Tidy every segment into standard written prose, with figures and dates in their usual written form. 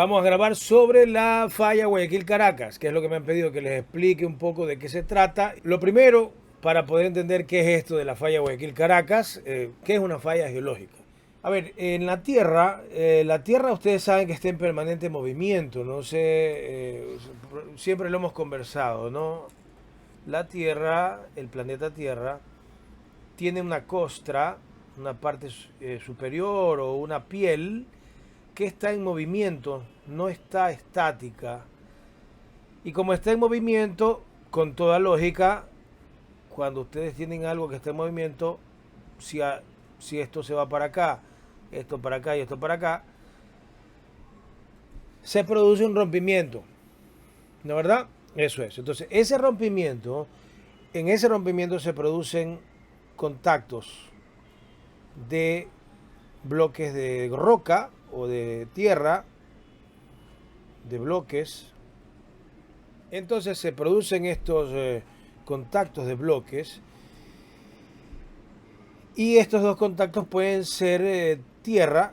Vamos a grabar sobre la falla Guayaquil-Caracas, que es lo que me han pedido que les explique un poco de qué se trata. Lo primero, para poder entender qué es esto de la falla Guayaquil-Caracas, qué es una falla geológica. A ver, en la Tierra ustedes saben que está en permanente movimiento, no sé, siempre lo hemos conversado, ¿no? La Tierra, el planeta Tierra, tiene una costra, una parte superior o una piel que está en movimiento, no está estática. Y como está en movimiento, con toda lógica, cuando ustedes tienen algo que está en movimiento, si, si esto se va para acá, esto para acá y esto para acá, se produce un rompimiento. ¿No es verdad? Eso es. Entonces, en ese rompimiento se producen contactos de bloques de roca o de tierra, de bloques. Entonces se producen estos contactos de bloques y estos dos contactos pueden ser tierra,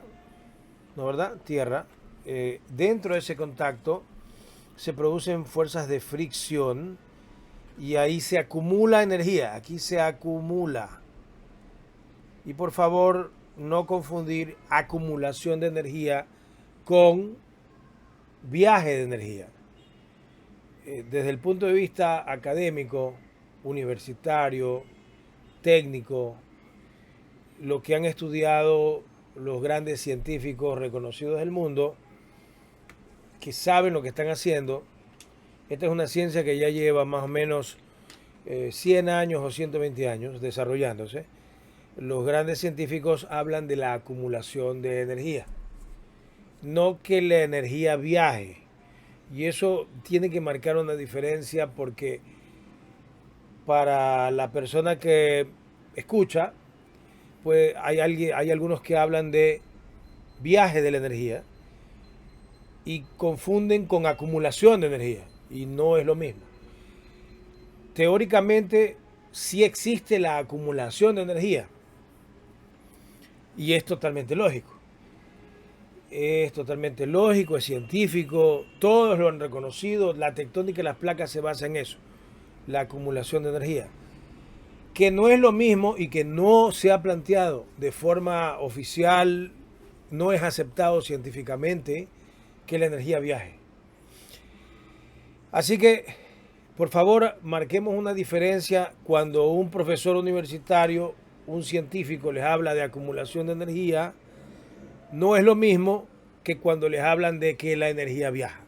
¿no es verdad? Tierra. Dentro de ese contacto se producen fuerzas de fricción y ahí se acumula energía, aquí se acumula. Y por favor, no confundir acumulación de energía con viaje de energía. Desde el punto de vista académico, universitario, técnico, lo que han estudiado los grandes científicos reconocidos del mundo, que saben lo que están haciendo, esta es una ciencia que ya lleva más o menos 100 años o 120 años desarrollándose. Los grandes científicos hablan de la acumulación de energía, no que la energía viaje. Y eso tiene que marcar una diferencia porque para la persona que escucha, pues hay algunos que hablan de viaje de la energía y confunden con acumulación de energía y no es lo mismo. Teóricamente sí existe la acumulación de energía y es totalmente lógico. Es totalmente lógico, es científico, todos lo han reconocido, la tectónica de las placas se basa en eso, la acumulación de energía, que no es lo mismo y que no se ha planteado de forma oficial, no es aceptado científicamente que la energía viaje. Así que, por favor, marquemos una diferencia cuando un profesor universitario, un científico les habla de acumulación de energía, no es lo mismo que cuando les hablan de que la energía viaja.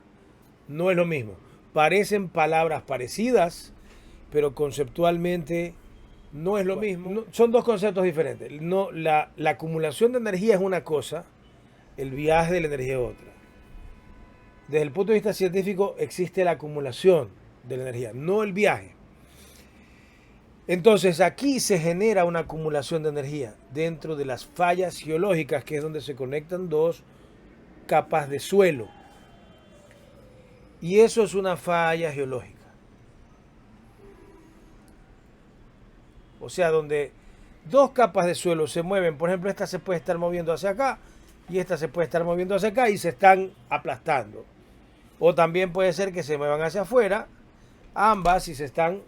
No es lo mismo. Parecen palabras parecidas, pero conceptualmente no es lo mismo. No, son dos conceptos diferentes. No, la acumulación de energía es una cosa, el viaje de la energía es otra. Desde el punto de vista científico existe la acumulación de la energía, no el viaje. Entonces aquí se genera una acumulación de energía dentro de las fallas geológicas, que es donde se conectan dos capas de suelo. Y eso es una falla geológica. O sea, donde dos capas de suelo se mueven, por ejemplo, esta se puede estar moviendo hacia acá y esta se puede estar moviendo hacia acá y se están aplastando. O también puede ser que se muevan hacia afuera, ambas, y se están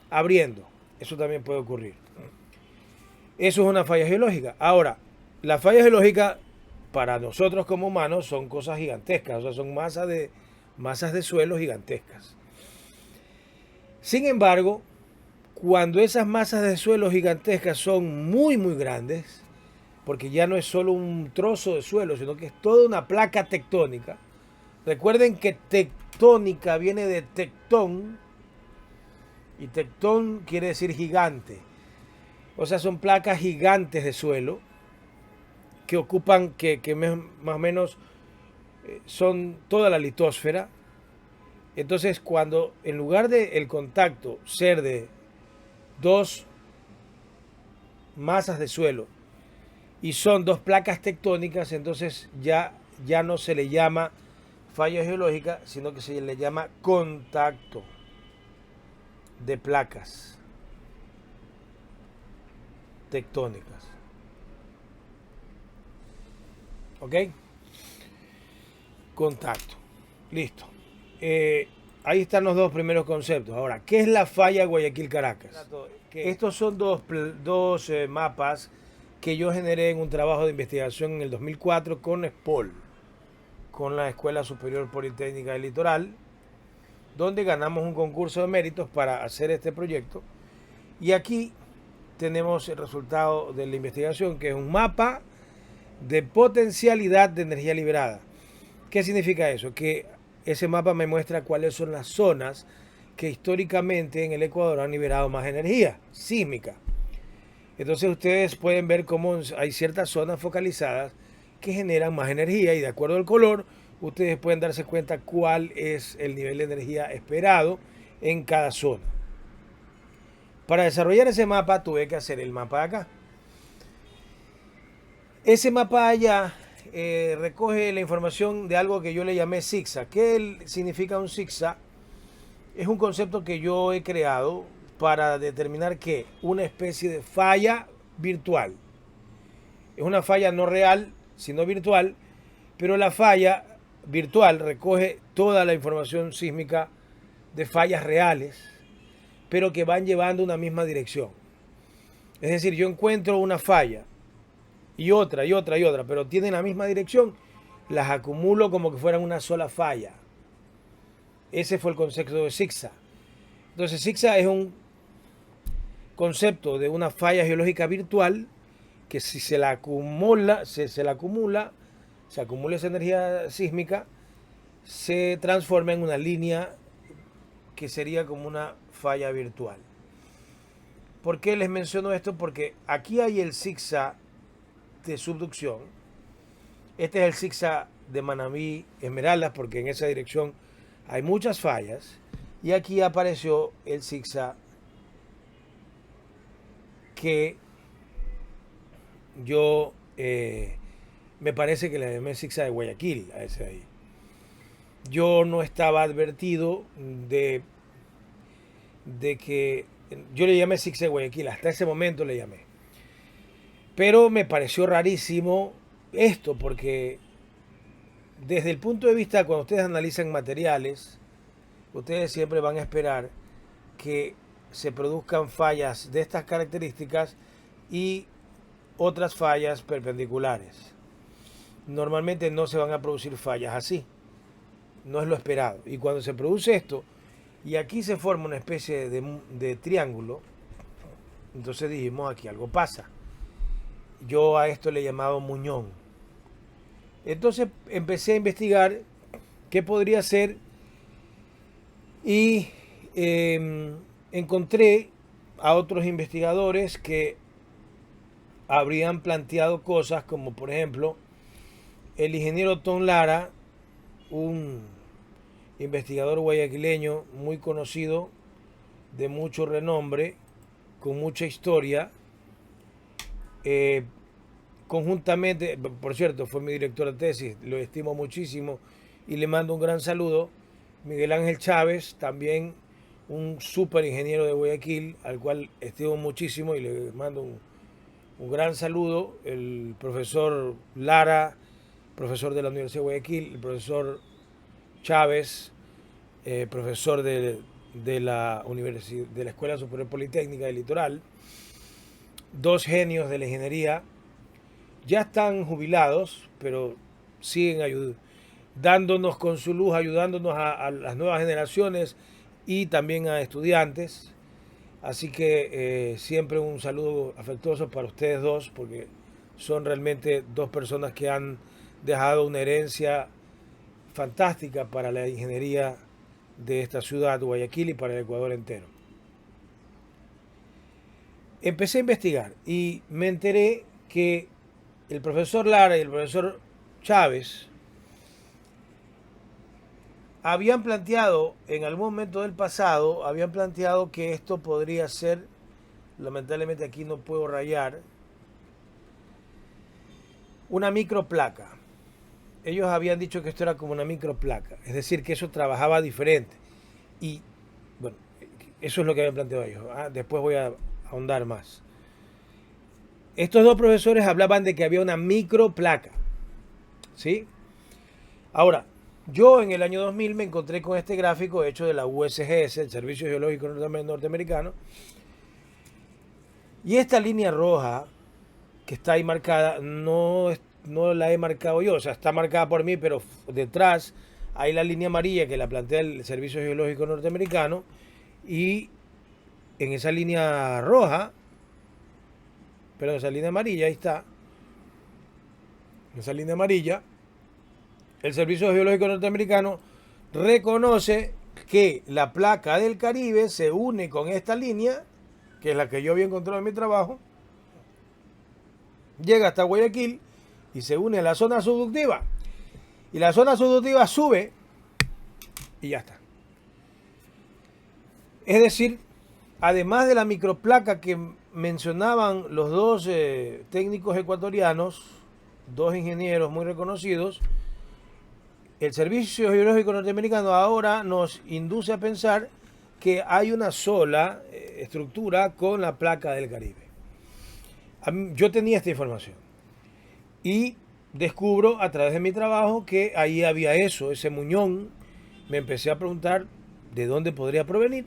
abriendo. Eso también puede ocurrir. Eso es una falla geológica. Ahora, la falla geológica para nosotros como humanos son cosas gigantescas, o sea, son masas de suelo gigantescas. Sin embargo, cuando esas masas de suelo gigantescas son muy, muy grandes, porque ya no es solo un trozo de suelo, sino que es toda una placa tectónica. Recuerden que tectónica viene de tectón, y tectón quiere decir gigante. O sea, son placas gigantes de suelo que ocupan, que más o menos son toda la litosfera. Entonces, cuando en lugar de el contacto ser de dos masas de suelo y son dos placas tectónicas, entonces ya no se le llama falla geológica, sino que se le llama contacto de placas tectónicas. ¿Ok? contacto. Listo. Ahí están los dos primeros conceptos. Ahora, ¿qué es la falla Guayaquil-Caracas? Estos son dos mapas que yo generé en un trabajo de investigación en el 2004 con SPOL, con la Escuela Superior Politécnica del Litoral, donde ganamos un concurso de méritos para hacer este proyecto. Y aquí tenemos el resultado de la investigación, que es un mapa de potencialidad de energía liberada. ¿Qué significa eso? Que ese mapa me muestra cuáles son las zonas que históricamente en el Ecuador han liberado más energía sísmica. Entonces ustedes pueden ver cómo hay ciertas zonas focalizadas que generan más energía y de acuerdo al color ustedes pueden darse cuenta cuál es el nivel de energía esperado en cada zona. Para desarrollar ese mapa tuve que hacer el mapa de acá. Ese mapa allá recoge la información de algo que yo le llamé zigzag. ¿Qué significa un zigzag? Es un concepto que yo he creado para determinar que una especie de falla virtual. Es una falla no real, sino virtual, pero la falla virtual recoge toda la información sísmica de fallas reales, pero que van llevando una misma dirección. Es decir, yo encuentro una falla y otra, pero tienen la misma dirección, las acumulo como que fueran una sola falla. Ese fue el concepto de zigzag. Entonces, zigzag es un concepto de una falla geológica virtual que si se la acumula, se acumula esa energía sísmica, se transforma en una línea que sería como una falla virtual. ¿Por qué les menciono esto? Porque aquí hay el zigzag de subducción. Este es el zigzag de Manabí Esmeraldas, porque en esa dirección hay muchas fallas. Y aquí apareció el zigzag que yo me parece que le llamé zigzag de Guayaquil a ese ahí. Yo no estaba advertido de que yo le llamé zigzag de Guayaquil, hasta ese momento le llamé. Pero me pareció rarísimo esto, porque desde el punto de vista, cuando ustedes analizan materiales, ustedes siempre van a esperar que se produzcan fallas de estas características y otras fallas perpendiculares. Normalmente no se van a producir fallas así, no es lo esperado. Y cuando se produce esto, y aquí se forma una especie de triángulo, entonces dijimos, aquí algo pasa. Yo a esto le he llamado muñón. Entonces empecé a investigar qué podría ser y encontré a otros investigadores que habrían planteado cosas como, por ejemplo, el ingeniero Tom Lara, un investigador guayaquileño muy conocido, de mucho renombre, con mucha historia. Conjuntamente, por cierto, fue mi director de tesis, lo estimo muchísimo y le mando un gran saludo. Miguel Ángel Chávez, también un súper ingeniero de Guayaquil, al cual estimo muchísimo y le mando un gran saludo. El profesor Lara, profesor de la Universidad de Guayaquil, el profesor Chávez, profesor de la Escuela Superior Politécnica del Litoral, dos genios de la ingeniería. Ya están jubilados, pero siguen dándonos con su luz, ayudándonos a las nuevas generaciones y también a estudiantes. Así que siempre un saludo afectuoso para ustedes dos, porque son realmente dos personas que han dejado una herencia fantástica para la ingeniería de esta ciudad, Guayaquil, y para el Ecuador entero. Empecé a investigar y me enteré que el profesor Lara y el profesor Chávez habían planteado, en algún momento del pasado, habían planteado que esto podría ser, lamentablemente aquí no puedo rayar, una microplaca. Ellos habían dicho que esto era como una microplaca, es decir, que eso trabajaba diferente. Y bueno, eso es lo que habían planteado ellos. Después voy a ahondar más. Estos dos profesores hablaban de que había una microplaca, ¿sí? Ahora, Yo en el año 2000 me encontré con este gráfico hecho de la USGS, el Servicio Geológico Norteamericano, y esta línea roja que está ahí marcada no la he marcado yo, o sea, está marcada por mí, pero detrás hay la línea amarilla que la plantea el Servicio Geológico Norteamericano, y en esa línea roja, pero en esa línea amarilla, ahí está, en esa línea amarilla, el Servicio Geológico Norteamericano reconoce que la placa del Caribe se une con esta línea, que es la que yo había encontrado en mi trabajo, llega hasta Guayaquil y se une a la zona subductiva. Y la zona subductiva sube y ya está. Es decir, además de la microplaca que mencionaban los dos técnicos ecuatorianos, dos ingenieros muy reconocidos, el Servicio Geológico Norteamericano ahora nos induce a pensar que hay una sola estructura con la placa del Caribe. Yo tenía esta información y descubro a través de mi trabajo que ahí había eso, ese muñón. Me empecé a preguntar de dónde podría provenir.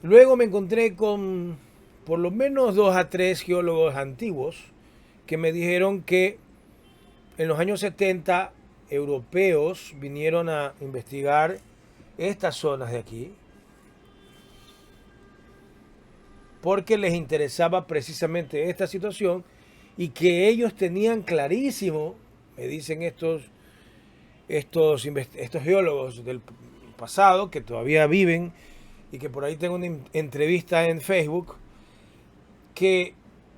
Luego me encontré con por lo menos 2 a 3 geólogos antiguos que me dijeron que en los años 70 europeos vinieron a investigar estas zonas de aquí porque les interesaba precisamente esta situación y que ellos tenían clarísimo, me dicen estos geólogos del pasado que todavía viven y que por ahí tengo una entrevista en Facebook, que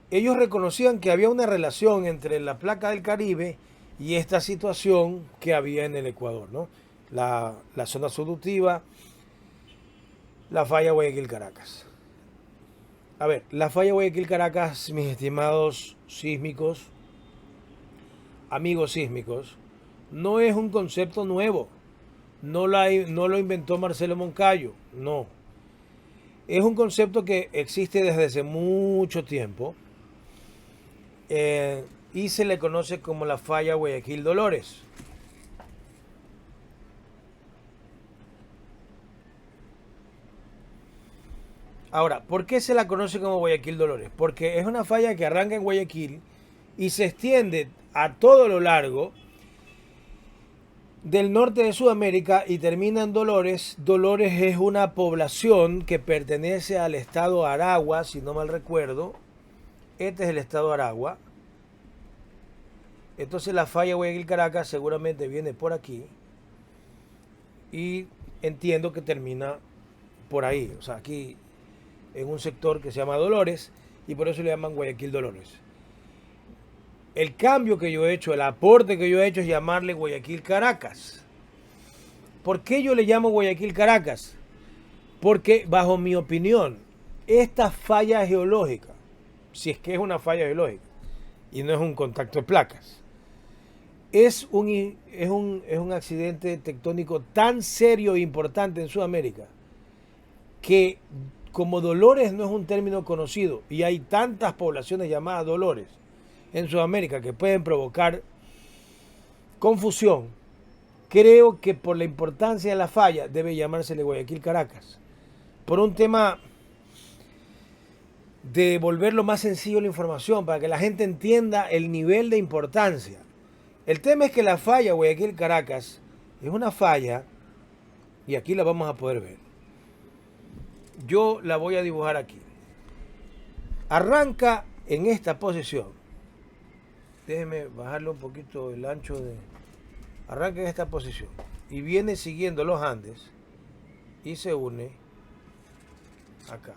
ellos reconocían que había una relación entre la placa del Caribe y esta situación que había en el Ecuador, ¿no? La zona subductiva, la falla Guayaquil-Caracas. A ver, la falla Guayaquil-Caracas, mis estimados sísmicos, amigos sísmicos, no es un concepto nuevo. No lo inventó Marcelo Moncayo, no. Es un concepto que existe desde hace mucho tiempo y se le conoce como la falla Guayaquil-Dolores. Ahora, ¿por qué se la conoce como Guayaquil-Dolores? Porque es una falla que arranca en Guayaquil y se extiende a todo lo largo del norte de Sudamérica y termina en Dolores. Dolores es una población que pertenece al estado Aragua, si no mal recuerdo. Este es el estado Aragua. Entonces la falla Guayaquil-Caracas seguramente viene por aquí y entiendo que termina por ahí, o sea, aquí en un sector que se llama Dolores y por eso le llaman Guayaquil-Dolores. El cambio que yo he hecho, el aporte que yo he hecho es llamarle Guayaquil-Caracas. ¿Por qué yo le llamo Guayaquil-Caracas? Porque, bajo mi opinión, esta falla geológica, si es que es una falla geológica y no es un contacto de placas, es un accidente tectónico tan serio e importante en Sudamérica que, como Dolores no es un término conocido y hay tantas poblaciones llamadas Dolores en Sudamérica que pueden provocar confusión, creo que por la importancia de la falla debe llamársele Guayaquil-Caracas. Por un tema de volverlo más sencillo la información, para que la gente entienda el nivel de importancia. El tema es que la falla Guayaquil-Caracas es una falla, y aquí la vamos a poder ver. Yo la voy a dibujar aquí. Arranca en esta posición. Déjeme bajarle un poquito el ancho de... Arranca en esta posición y viene siguiendo los Andes y se une acá.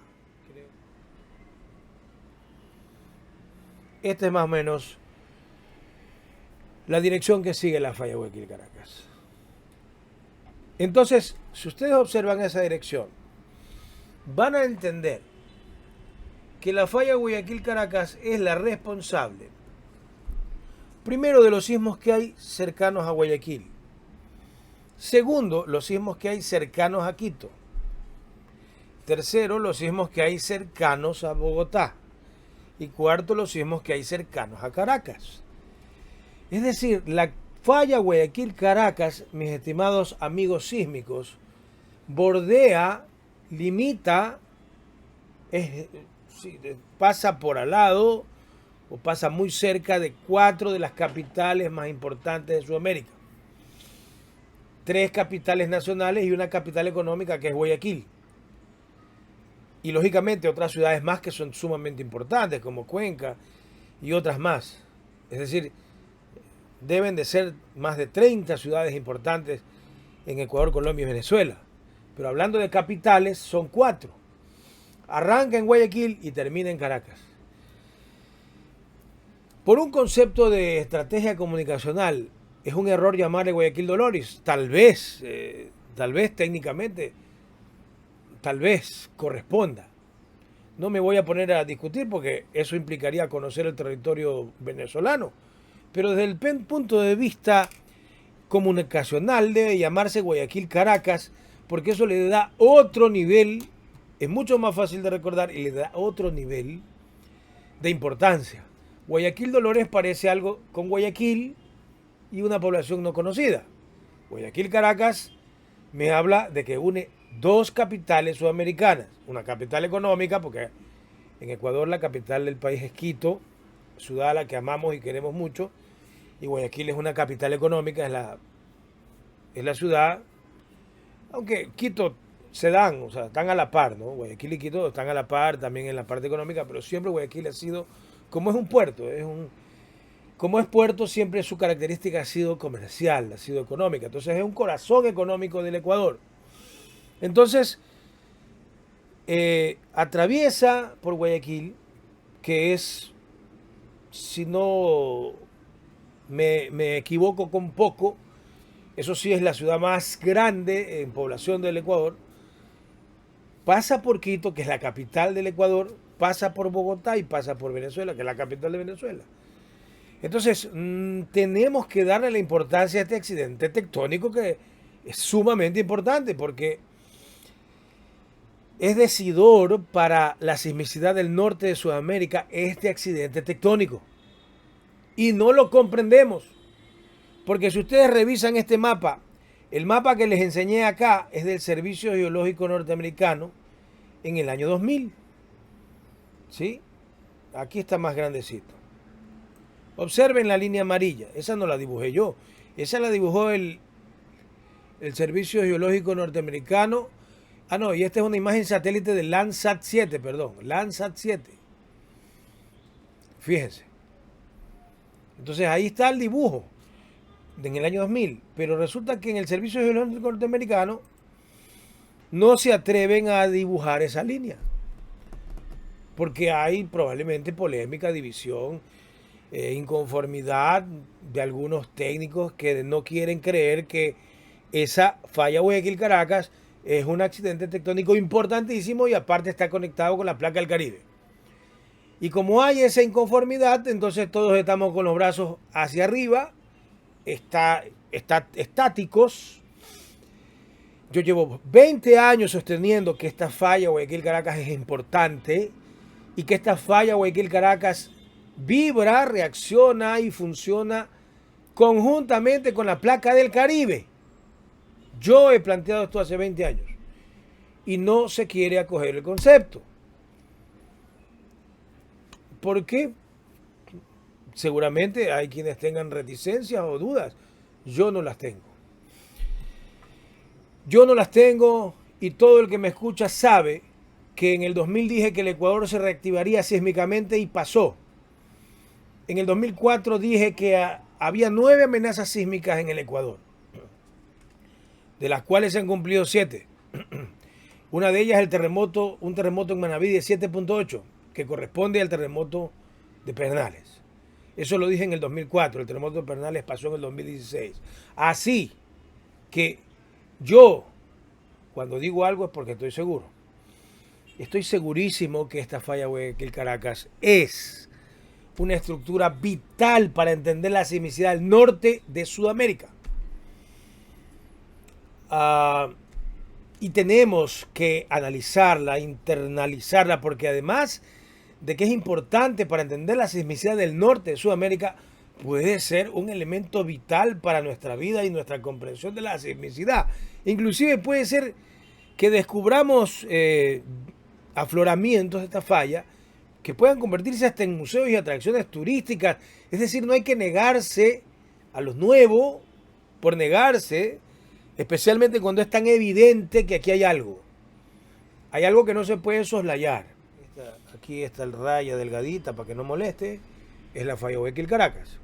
Esta es más o menos la dirección que sigue la falla Guayaquil-Caracas. Entonces, si ustedes observan esa dirección, van a entender que la falla Guayaquil-Caracas es la responsable, primero, de los sismos que hay cercanos a Guayaquil. Segundo, los sismos que hay cercanos a Quito. Tercero, los sismos que hay cercanos a Bogotá. Y cuarto, los sismos que hay cercanos a Caracas. Es decir, Falla Guayaquil-Caracas, mis estimados amigos sísmicos, bordea, limita, pasa por al lado o pasa muy cerca de 4 de las capitales más importantes de Sudamérica. 3 capitales nacionales y una capital económica que es Guayaquil. Y lógicamente otras ciudades más que son sumamente importantes, como Cuenca y otras más. Es decir, deben de ser más de 30 ciudades importantes en Ecuador, Colombia y Venezuela. Pero hablando de capitales, son 4. Arranca en Guayaquil y termina en Caracas. Por un concepto de estrategia comunicacional, es un error llamarle Guayaquil Dolores. Tal vez técnicamente, tal vez corresponda. No me voy a poner a discutir porque eso implicaría conocer el territorio venezolano. Pero desde el punto de vista comunicacional debe llamarse Guayaquil Caracas porque eso le da otro nivel, es mucho más fácil de recordar y le da otro nivel de importancia. Guayaquil Dolores parece algo con Guayaquil y una población no conocida. Guayaquil Caracas me habla de que une 2 capitales sudamericanas, una capital económica, porque en Ecuador la capital del país es Quito, ciudad a la que amamos y queremos mucho, y Guayaquil es una capital económica, es la ciudad, aunque Quito se dan, o sea, están a la par, ¿no? Guayaquil y Quito están a la par también en la parte económica, pero siempre Guayaquil ha sido, como es un puerto, como es puerto, siempre su característica ha sido comercial, ha sido económica, entonces es un corazón económico del Ecuador. Entonces, atraviesa por Guayaquil, que es, si no me equivoco con poco, eso sí es la ciudad más grande en población del Ecuador, pasa por Quito, que es la capital del Ecuador, pasa por Bogotá y pasa por Venezuela, que es la capital de Venezuela. Entonces, tenemos que darle la importancia a este accidente tectónico que es sumamente importante porque es decidor para la sismicidad del norte de Sudamérica este accidente tectónico. Y no lo comprendemos. Porque si ustedes revisan este mapa, el mapa que les enseñé acá es del Servicio Geológico Norteamericano en el año 2000. ¿Sí? Aquí está más grandecito. Observen la línea amarilla. Esa no la dibujé yo. Esa la dibujó el Servicio Geológico Norteamericano. Ah, no, y esta es una imagen satélite de Landsat 7, perdón. Landsat 7. Fíjense. Entonces ahí está el dibujo en el año 2000. Pero resulta que en el Servicio Geológico Norteamericano no se atreven a dibujar esa línea. Porque hay probablemente polémica, división, inconformidad de algunos técnicos que no quieren creer que esa falla Guayaquil-Caracas es un accidente tectónico importantísimo y aparte está conectado con la placa del Caribe. Y como hay esa inconformidad, entonces todos estamos con los brazos hacia arriba, estáticos. Yo llevo 20 años sosteniendo que esta falla Guayaquil-Caracas es importante y que esta falla Guayaquil-Caracas vibra, reacciona y funciona conjuntamente con la placa del Caribe. Yo he planteado esto hace 20 años y no se quiere acoger el concepto. ¿Por qué? Seguramente hay quienes tengan reticencias o dudas. Yo no las tengo. Yo no las tengo y todo el que me escucha sabe que en el 2000 dije que el Ecuador se reactivaría sísmicamente y pasó. En el 2004 dije que había 9 amenazas sísmicas en el Ecuador, de las cuales se han cumplido 7. Una de ellas es un terremoto en Manabí de 7.8, que corresponde al terremoto de Pedernales. Eso lo dije en el 2004, el terremoto de Pedernales pasó en el 2016. Así que yo, cuando digo algo es porque estoy seguro. Estoy segurísimo que esta falla Guayaquil-Caracas es una estructura vital para entender la sismicidad del norte de Sudamérica. Y tenemos que analizarla, internalizarla, porque además de que es importante para entender la sismicidad del norte de Sudamérica, puede ser un elemento vital para nuestra vida y nuestra comprensión de la sismicidad. Inclusive puede ser que descubramos afloramientos de esta falla que puedan convertirse hasta en museos y atracciones turísticas. Es decir, no hay que negarse a lo nuevo por negarse, especialmente cuando es tan evidente que aquí hay algo. Hay algo que no se puede soslayar. Aquí está el raya delgadita para que no moleste. Es la falla Guayaquil Caracas.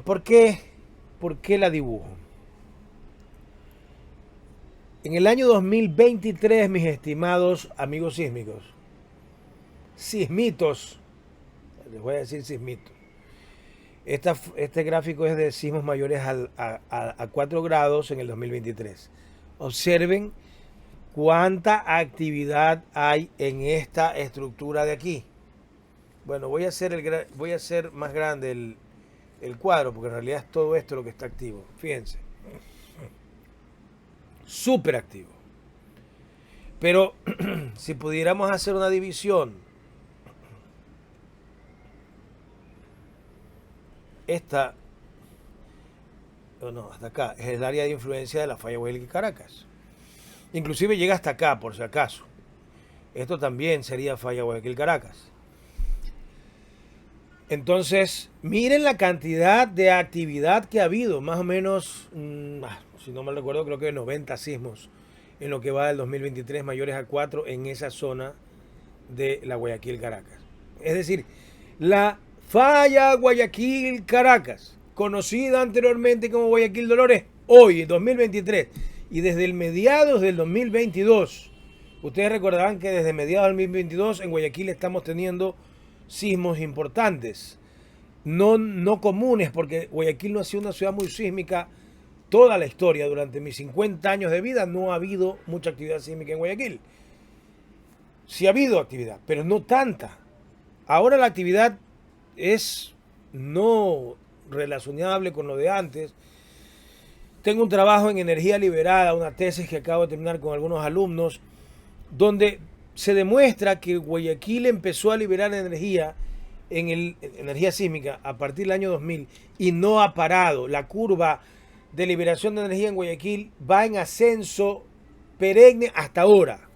¿Por qué la dibujo? En el año 2023, mis estimados amigos sísmicos, sismitos, les voy a decir sismitos. Este gráfico es de sismos mayores a 4 grados en el 2023. Observen cuánta actividad hay en esta estructura de aquí. Bueno, voy a hacer más grande el cuadro, porque en realidad es todo esto lo que está activo. Fíjense. Súper activo. Pero si pudiéramos hacer una división, esta, no, hasta acá, es el área de influencia de la falla Guayaquil Caracas. Inclusive llega hasta acá, por si acaso. Esto también sería falla Guayaquil Caracas. Entonces, miren la cantidad de actividad que ha habido, más o menos, si no mal recuerdo, creo que 90 sismos en lo que va del 2023 mayores a 4 en esa zona de la Guayaquil Caracas. Es decir, la falla Guayaquil Caracas, conocida anteriormente como Guayaquil Dolores, hoy, en 2023, y desde el mediados del 2022, ustedes recordarán que desde mediados del 2022 en Guayaquil estamos teniendo sismos importantes, no comunes, porque Guayaquil no ha sido una ciudad muy sísmica toda la historia. Durante mis 50 años de vida no ha habido mucha actividad sísmica en Guayaquil. Sí ha habido actividad, pero no tanta. Ahora la actividad es no relacionable con lo de antes. Tengo un trabajo en energía liberada, una tesis que acabo de terminar con algunos alumnos, donde se demuestra que Guayaquil empezó a liberar energía energía sísmica a partir del año 2000 y no ha parado. La curva de liberación de energía en Guayaquil va en ascenso perenne hasta ahora.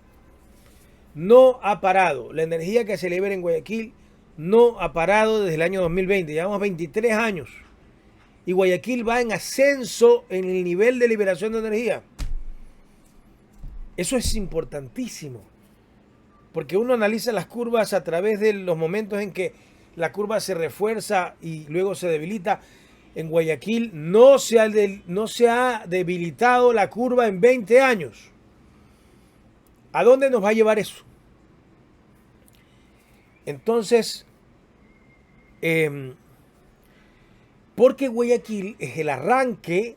No ha parado. La energía que se libera en Guayaquil no ha parado desde el año 2020. Llevamos 23 años. Y Guayaquil va en ascenso en el nivel de liberación de energía. Eso es importantísimo. Porque uno analiza las curvas a través de los momentos en que la curva se refuerza y luego se debilita. En Guayaquil no se ha debilitado la curva en 20 años. ¿A dónde nos va a llevar eso? Entonces, porque Guayaquil es el arranque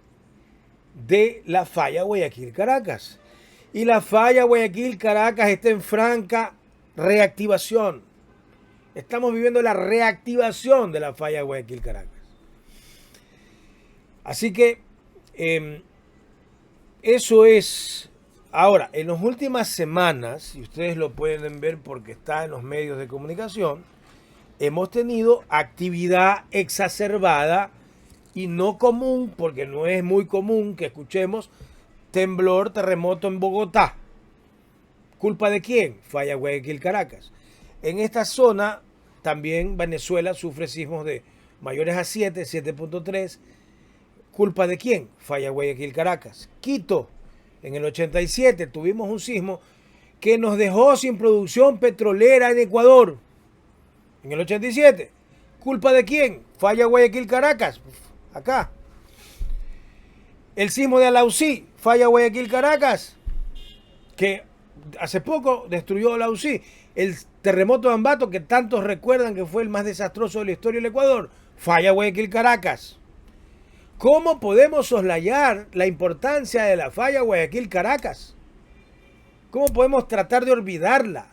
de la falla Guayaquil Caracas. Y la falla Guayaquil Caracas está en franca reactivación. Estamos viviendo la reactivación de la falla Guayaquil Caracas. Así que eso es. Ahora, en las últimas semanas, y ustedes lo pueden ver porque está en los medios de comunicación, hemos tenido actividad exacerbada y no común, porque no es muy común que escuchemos temblor, terremoto en Bogotá. ¿Culpa de quién? Falla Guayaquil Caracas. En esta zona también Venezuela sufre sismos de mayores a 7, 7.3. ¿Culpa de quién? Falla Guayaquil Caracas. Quito, en el 87 tuvimos un sismo que nos dejó sin producción petrolera en Ecuador. En el 87. ¿Culpa de quién? Falla Guayaquil Caracas. Acá. El sismo de Alausí, falla Guayaquil Caracas, que hace poco destruyó Alausí. El terremoto de Ambato, que tantos recuerdan que fue el más desastroso de la historia del Ecuador, falla Guayaquil Caracas. ¿Cómo podemos soslayar la importancia de la falla Guayaquil Caracas? ¿Cómo podemos tratar de olvidarla?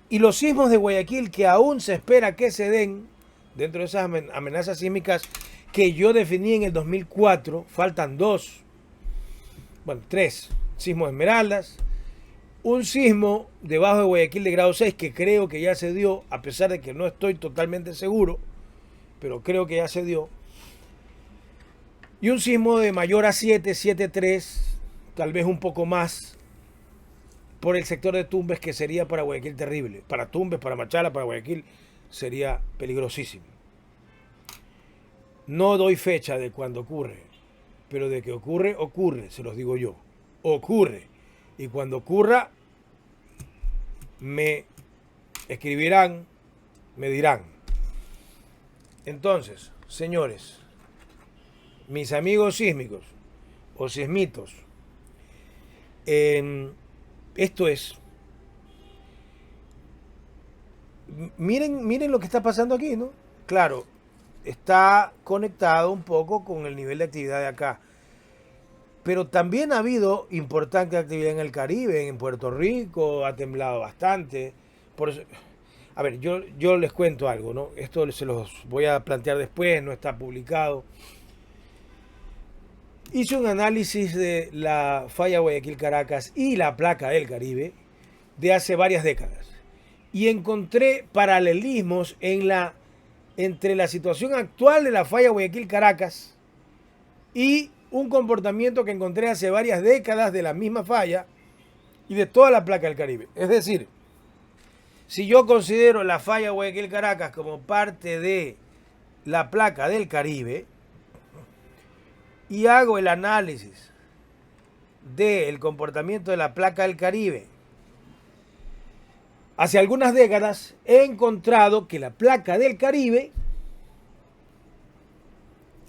Y los sismos de Guayaquil que aún se espera que se den dentro de esas amenazas sísmicas que yo definí en el 2004, faltan 2, bueno, 3, sismo de Esmeraldas, un sismo debajo de Guayaquil de grado 6 que creo que ya se dio, a pesar de que no estoy totalmente seguro, pero creo que ya se dio. Y un sismo de mayor a 7, 7,3, tal vez un poco más, por el sector de Tumbes, que sería para Guayaquil terrible. Para Tumbes, para Machala, para Guayaquil sería peligrosísimo. No doy fecha de cuándo ocurre, pero de que ocurre, ocurre, se los digo yo. Ocurre. Y cuando ocurra, me escribirán, me dirán. Entonces, señores, mis amigos sísmicos o sismitos, esto es, miren lo que está pasando aquí, ¿no? Claro, está conectado un poco con el nivel de actividad de acá. Pero también ha habido importante actividad en el Caribe, en Puerto Rico, ha temblado bastante. Por eso, a ver, yo les cuento algo, ¿no? Esto se los voy a plantear después, no está publicado. Hice un análisis de la falla Guayaquil-Caracas y la placa del Caribe de hace varias décadas. Y encontré paralelismos entre la situación actual de la falla Guayaquil-Caracas y un comportamiento que encontré hace varias décadas de la misma falla y de toda la placa del Caribe. Es decir, si yo considero la falla Guayaquil-Caracas como parte de la placa del Caribe y hago el análisis del comportamiento de la placa del Caribe hace algunas décadas, he encontrado que la placa del Caribe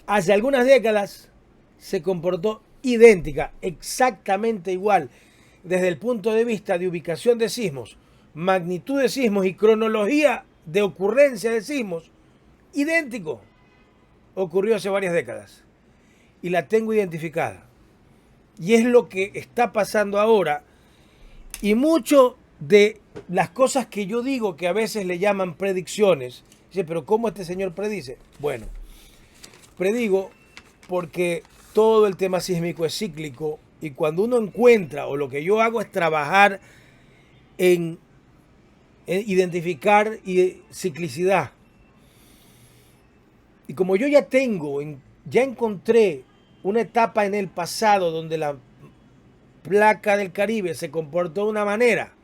hace algunas décadas se comportó idéntica, exactamente igual, desde el punto de vista de ubicación de sismos, magnitud de sismos y cronología de ocurrencia de sismos, idéntico. Ocurrió hace varias décadas y la tengo identificada. Y es lo que está pasando ahora. Y mucho de las cosas que yo digo que a veces le llaman predicciones, dice, pero ¿cómo este señor predice? Bueno, predigo porque todo el tema sísmico es cíclico y cuando uno encuentra, o lo que yo hago es trabajar en identificar ciclicidad. Y como yo ya encontré una etapa en el pasado donde la placa del Caribe se comportó de una manera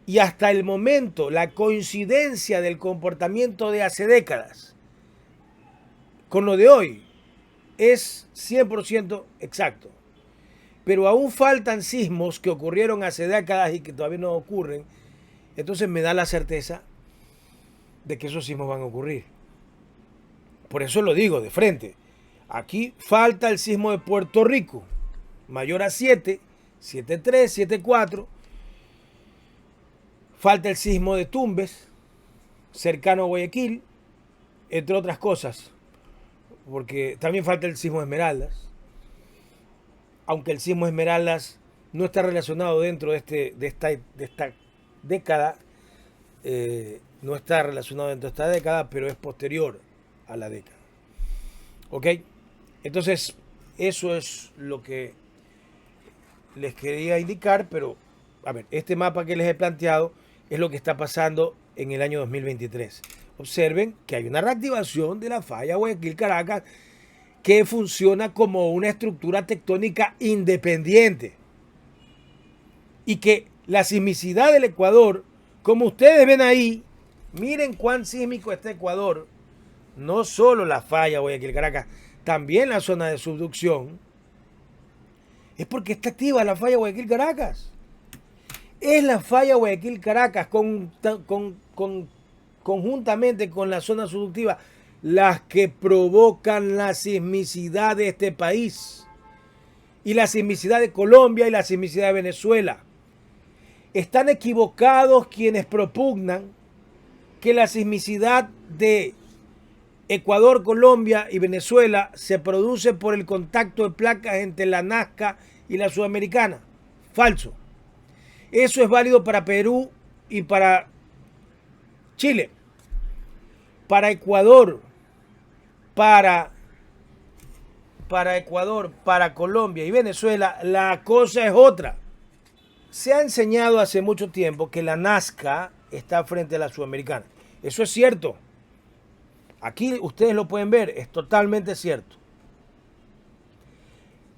y hasta el momento la coincidencia del comportamiento de hace décadas con lo de hoy es 100% exacto. Pero aún faltan sismos que ocurrieron hace décadas y que todavía no ocurren. Entonces me da la certeza de que esos sismos van a ocurrir. Por eso lo digo de frente. Aquí falta el sismo de Puerto Rico, mayor a 7, 7,3, 7,4. Falta el sismo de Tumbes, cercano a Guayaquil, entre otras cosas. Porque también falta el sismo de Esmeraldas, aunque el sismo de Esmeraldas no está relacionado dentro de esta década, no está relacionado dentro de esta década, pero es posterior a la década. ¿Ok? Entonces, eso es lo que les quería indicar, pero, a ver, este mapa que les he planteado es lo que está pasando en el año 2023. Observen que hay una reactivación de la falla Guayaquil-Caracas que funciona como una estructura tectónica independiente. Y que la sismicidad del Ecuador, como ustedes ven ahí, miren cuán sísmico está Ecuador. No solo la falla Guayaquil-Caracas, también la zona de subducción. Es porque está activa la falla Guayaquil-Caracas. Es la falla Guayaquil-Caracas conjuntamente con la zona subductiva las que provocan la sismicidad de este país y la sismicidad de Colombia y la sismicidad de Venezuela. Están equivocados quienes propugnan que la sismicidad de Ecuador, Colombia y Venezuela se produce por el contacto de placas entre la Nazca y la Sudamericana. Falso. Eso es válido para Perú y para Chile. Para Ecuador, para Ecuador, para Colombia y Venezuela, la cosa es otra. Se ha enseñado hace mucho tiempo que la Nazca está frente a la Sudamericana. Eso es cierto. Aquí ustedes lo pueden ver, es totalmente cierto.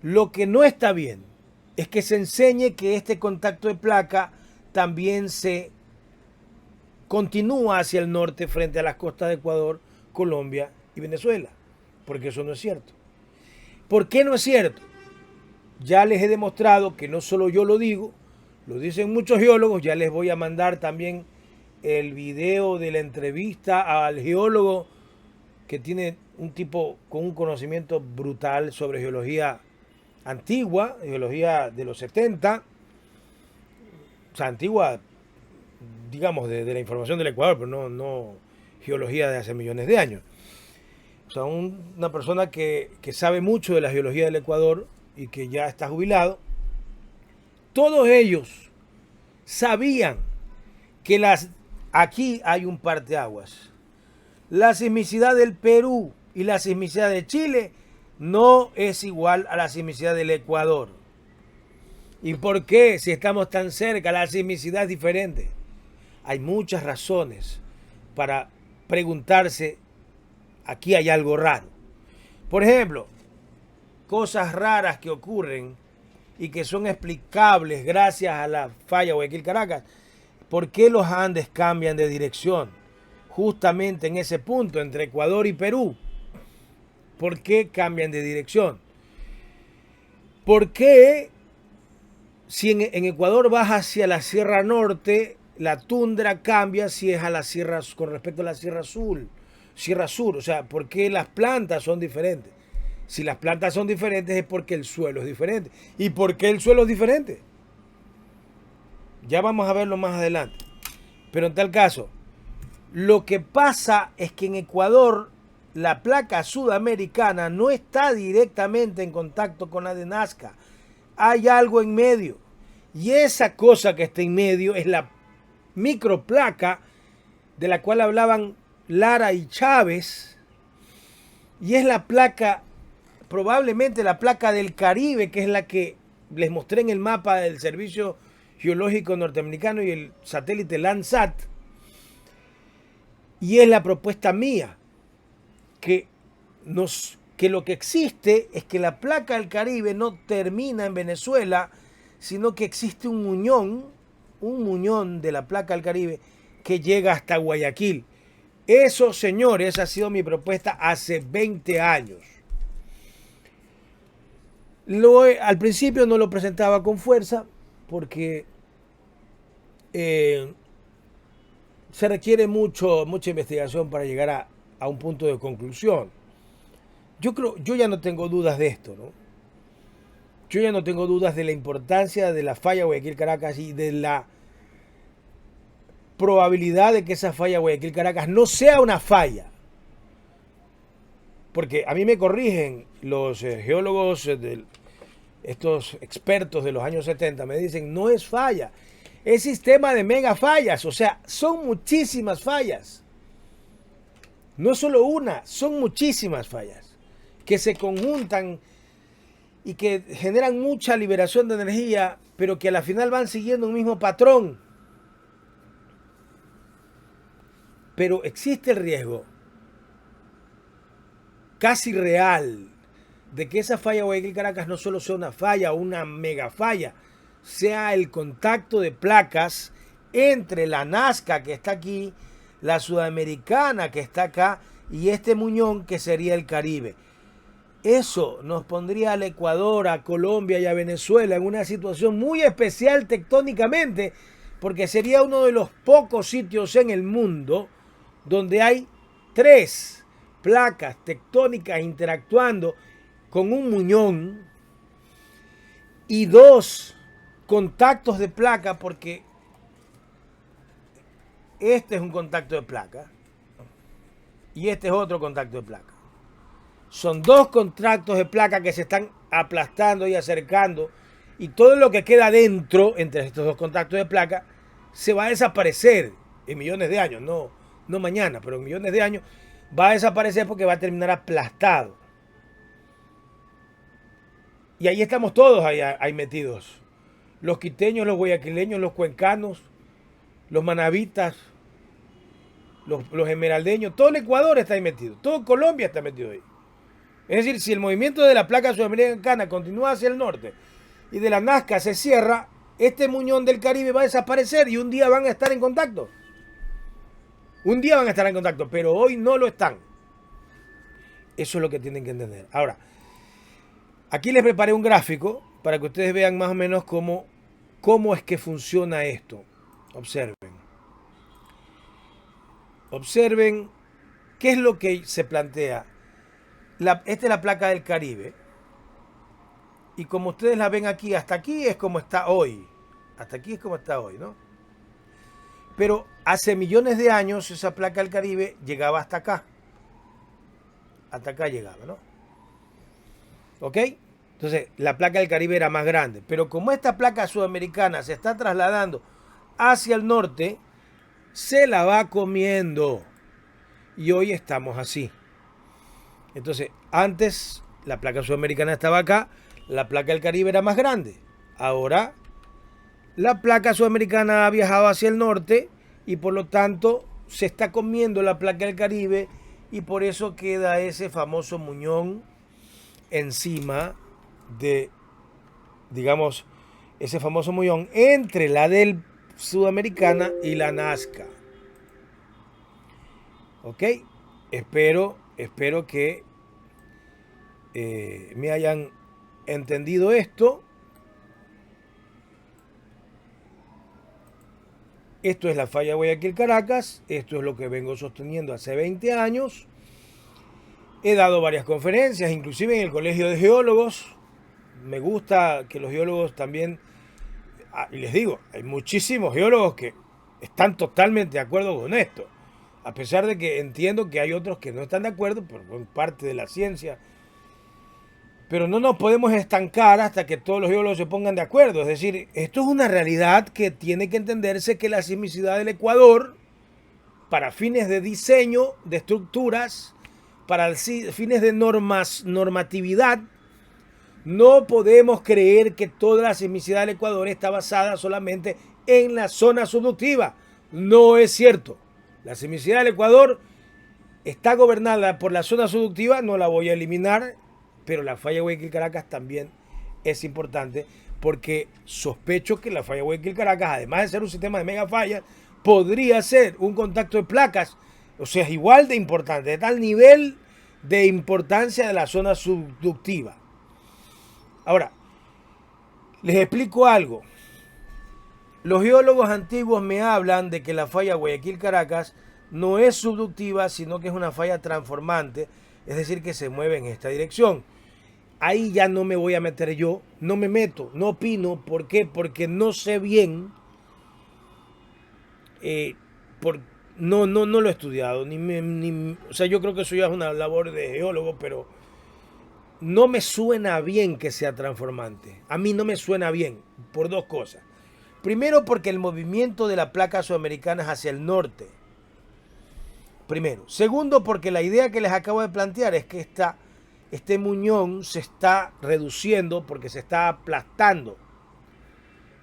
Lo que no está bien es que se enseñe que este contacto de placa también se continúa hacia el norte frente a las costas de Ecuador, Colombia y Venezuela, porque eso no es cierto. ¿Por qué no es cierto? Ya les he demostrado que no solo yo lo digo, lo dicen muchos geólogos. Ya les voy a mandar también el video de la entrevista al geólogo que tiene un tipo con un conocimiento brutal sobre geología antigua, geología de los 70, o sea, antigua, digamos, de la información del Ecuador, pero no geología de hace millones de años. O sea, una persona que sabe mucho de la geología del Ecuador y que ya está jubilado. Todos ellos sabían que aquí hay un parteaguas. La sismicidad del Perú y la sismicidad de Chile no es igual a la sismicidad del Ecuador. ¿Y por qué? Si estamos tan cerca, la sismicidad es diferente. Hay muchas razones para preguntarse, aquí hay algo raro. Por ejemplo, cosas raras que ocurren y que son explicables gracias a la falla Guayaquil-Caracas. ¿Por qué los Andes cambian de dirección? Justamente en ese punto, entre Ecuador y Perú. ¿Por qué cambian de dirección? ¿Por qué si en Ecuador vas hacia la Sierra Norte, la tundra cambia si es a la sierra, con respecto a la Sierra Sur? O sea, ¿por qué las plantas son diferentes? Si las plantas son diferentes es porque el suelo es diferente. ¿Y por qué el suelo es diferente? Ya vamos a verlo más adelante. Pero en tal caso, lo que pasa es que en Ecuador la placa sudamericana no está directamente en contacto con la de Nazca. Hay algo en medio. Y esa cosa que está en medio es la microplaca de la cual hablaban Lara y Chávez. Y es la placa, probablemente la placa del Caribe, que es la que les mostré en el mapa del Servicio Geológico Norteamericano y el satélite Landsat. Y es la propuesta mía, que lo que existe es que la placa del Caribe no termina en Venezuela, sino que existe un muñón de la placa del Caribe que llega hasta Guayaquil. Eso, señores, ha sido mi propuesta hace 20 años. Al principio no lo presentaba con fuerza porque se requiere mucha investigación para llegar a un punto de conclusión. Yo ya no tengo dudas de esto, ¿no? Yo ya no tengo dudas de la importancia de la falla Guayaquil-Caracas y de la probabilidad de que esa falla Guayaquil-Caracas no sea una falla. Porque a mí me corrigen los geólogos, estos expertos de los años 70, me dicen, no es falla, es sistema de mega fallas. O sea, son muchísimas fallas. No solo una, son muchísimas fallas que se conjuntan y que generan mucha liberación de energía, pero que a la final van siguiendo un mismo patrón. Pero existe el riesgo casi real de que esa falla Guayaquil-Caracas no solo sea una falla o una mega falla, sea el contacto de placas entre la Nazca que está aquí, la Sudamericana que está acá y este muñón que sería el Caribe. Eso nos pondría al Ecuador, a Colombia y a Venezuela en una situación muy especial tectónicamente, porque sería uno de los pocos sitios en el mundo donde hay 3 placas tectónicas interactuando con un muñón y 2 contactos de placa, porque este es un contacto de placa y este es otro contacto de placa. Son 2 contactos de placa que se están aplastando y acercando, y todo lo que queda dentro entre estos 2 contactos de placa se va a desaparecer en millones de años, no mañana, pero en millones de años va a desaparecer porque va a terminar aplastado. Y ahí estamos todos ahí metidos. los quiteños, los guayaquileños, los cuencanos, los manavitas, los esmeraldeños, todo el Ecuador está ahí metido, todo Colombia está metido ahí. Es decir, si el movimiento de la placa sudamericana continúa hacia el norte y de la Nazca se cierra, este muñón del Caribe va a desaparecer y un día van a estar en contacto. Un día van a estar en contacto, pero hoy no lo están. Eso es lo que tienen que entender. Ahora, aquí les preparé un gráfico para que ustedes vean más o menos cómo es que funciona esto. Observen. Observen qué es lo que se plantea. Esta es la placa del Caribe. Y como ustedes la ven aquí, hasta aquí es como está hoy. Hasta aquí es como está hoy, ¿no? Pero hace millones de años esa placa del Caribe llegaba hasta acá. Hasta acá llegaba, ¿no? ¿Ok? Entonces, la placa del Caribe era más grande. Pero como esta placa sudamericana se está trasladando hacia el norte, se la va comiendo. Y hoy estamos así. Entonces, antes la placa sudamericana estaba acá, la placa del Caribe era más grande. Ahora, la placa sudamericana ha viajado hacia el norte y por lo tanto se está comiendo la placa del Caribe y por eso queda ese famoso muñón encima de, digamos, ese famoso muñón entre la del sudamericana y la Nazca. ¿Ok? Espero que me hayan entendido esto. Esto es la falla Guayaquil-Caracas. Esto es lo que vengo sosteniendo hace 20 años. He dado varias conferencias, inclusive en el Colegio de Geólogos. Me gusta que los geólogos también, y les digo, hay muchísimos geólogos que están totalmente de acuerdo con esto. A pesar de que entiendo que hay otros que no están de acuerdo, por parte de la ciencia. Pero no nos podemos estancar hasta que todos los geólogos se pongan de acuerdo. Es decir, esto es una realidad que tiene que entenderse que la sismicidad del Ecuador, para fines de diseño de estructuras, para fines de normatividad, no podemos creer que toda la sismicidad del Ecuador está basada solamente en la zona subductiva. No es cierto. La sismicidad del Ecuador está gobernada por la zona subductiva, no la voy a eliminar, pero la falla Guayaquil-Caracas también es importante porque sospecho que la falla Guayaquil-Caracas, además de ser un sistema de mega fallas, podría ser un contacto de placas, o sea, es igual de importante, de tal nivel de importancia de la zona subductiva. Ahora, les explico algo. Los geólogos antiguos me hablan de que la falla Guayaquil-Caracas no es subductiva, sino que es una falla transformante, es decir, que se mueve en esta dirección. Ahí ya no me voy a meter yo, no me meto, no opino. ¿Por qué? Porque no sé bien, no lo he estudiado, o sea, yo creo que eso ya es una labor de geólogo, pero no me suena bien que sea transformante. A mí no me suena bien, por dos cosas. Primero, porque el movimiento de la placa sudamericana es hacia el norte. Primero. Segundo, porque la idea que les acabo de plantear es que este muñón se está reduciendo porque se está aplastando.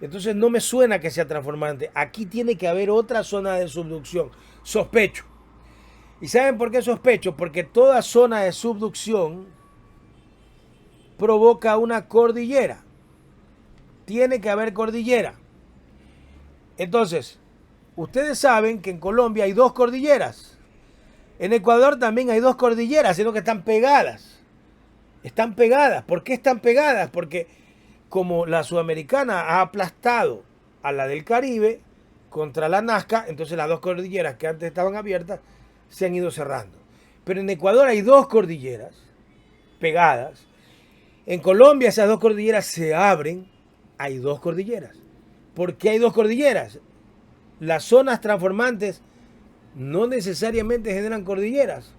Entonces no me suena que sea transformante. Aquí tiene que haber otra zona de subducción. Sospecho. ¿Y saben por qué sospecho? Porque toda zona de subducción provoca una cordillera. Tiene que haber cordillera. Entonces, ustedes saben que en Colombia hay dos cordilleras. En Ecuador también hay dos cordilleras, sino que están pegadas. Están pegadas. ¿Por qué están pegadas? Porque como la sudamericana ha aplastado a la del Caribe contra la Nazca, entonces las dos cordilleras que antes estaban abiertas se han ido cerrando. Pero en Ecuador hay dos cordilleras pegadas. En Colombia esas dos cordilleras se abren. Hay dos cordilleras. ¿Por qué hay dos cordilleras? Las zonas transformantes no necesariamente generan cordilleras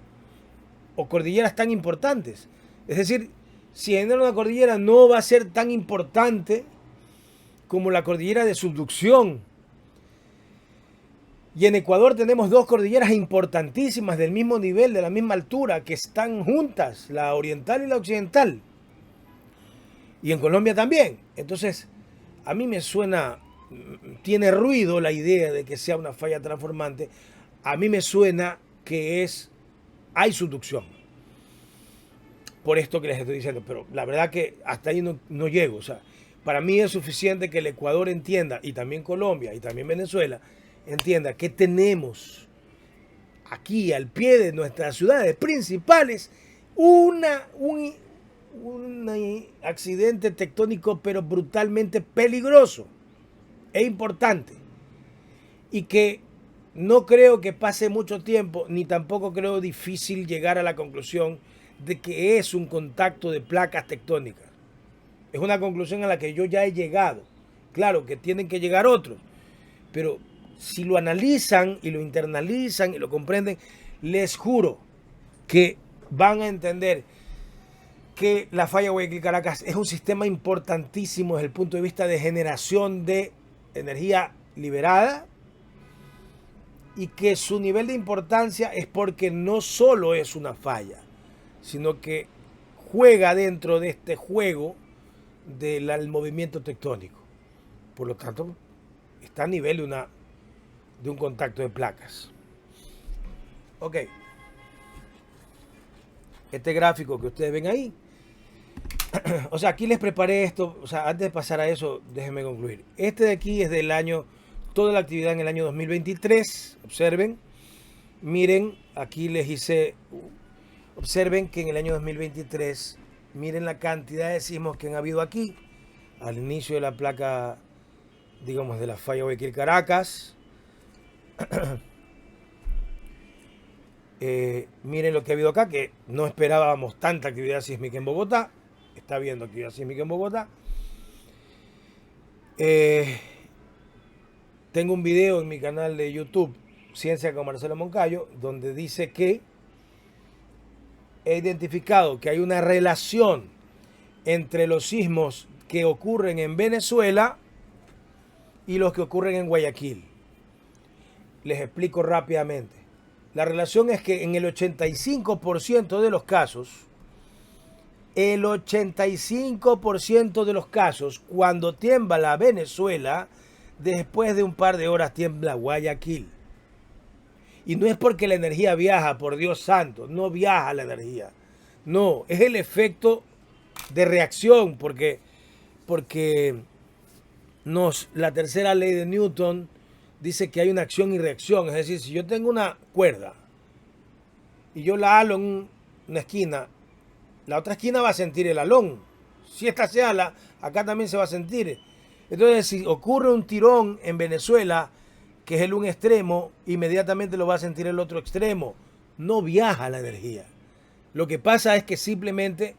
o cordilleras tan importantes. Es decir, si genera una cordillera no va a ser tan importante como la cordillera de subducción. Y en Ecuador tenemos dos cordilleras importantísimas del mismo nivel, de la misma altura, que están juntas, la oriental y la occidental. Y en Colombia también. Entonces, a mí me suena, tiene ruido la idea de que sea una falla transformante. A mí me suena que hay subducción. Por esto que les estoy diciendo, pero la verdad que hasta ahí no llego. O sea, para mí es suficiente que el Ecuador entienda, y también Colombia, y también Venezuela, entienda que tenemos aquí al pie de nuestras ciudades principales un accidente tectónico, pero brutalmente peligroso e importante. Y que no creo que pase mucho tiempo, ni tampoco creo difícil llegar a la conclusión de que es un contacto de placas tectónicas. Es una conclusión a la que yo ya he llegado. Claro que tienen que llegar otros, pero si lo analizan y lo internalizan y lo comprenden, les juro que van a entender que la falla Guayaquil-Caracas es un sistema importantísimo desde el punto de vista de generación de energía liberada, y que su nivel de importancia es porque no solo es una falla, sino que juega dentro de este juego del movimiento tectónico. Por lo tanto, está a nivel de un contacto de placas. Ok. Este gráfico que ustedes ven ahí, o sea, aquí les preparé esto. O sea, antes de pasar a eso, déjenme concluir. Este de aquí es del año, toda la actividad en el año 2023. Observen, miren, aquí les hice, observen que en el año 2023, miren la cantidad de sismos que han habido aquí, al inicio de la placa, digamos, de la falla Guayaquil-Caracas. Miren lo que ha habido acá, que no esperábamos tanta actividad sísmica en Bogotá. Está habiendo actividad sísmica en Bogotá. Tengo un video en mi canal de YouTube, Ciencia con Marcelo Moncayo, donde dice que he identificado que hay una relación entre los sismos que ocurren en Venezuela y los que ocurren en Guayaquil. Les explico rápidamente. La relación es que en el 85% de los casos, cuando tiembla Venezuela, después de un par de horas tiembla Guayaquil. Y no es porque la energía viaja, por Dios santo, no viaja la energía. No, es el efecto de reacción, porque la tercera ley de Newton dice que hay una acción y reacción. Es decir, si yo tengo una cuerda y yo la halo en una esquina, la otra esquina va a sentir el halón. Si esta se ala, acá también se va a sentir. Entonces, si ocurre un tirón en Venezuela, que es el un extremo, inmediatamente lo va a sentir el otro extremo. No viaja la energía. Lo que pasa es que simplemente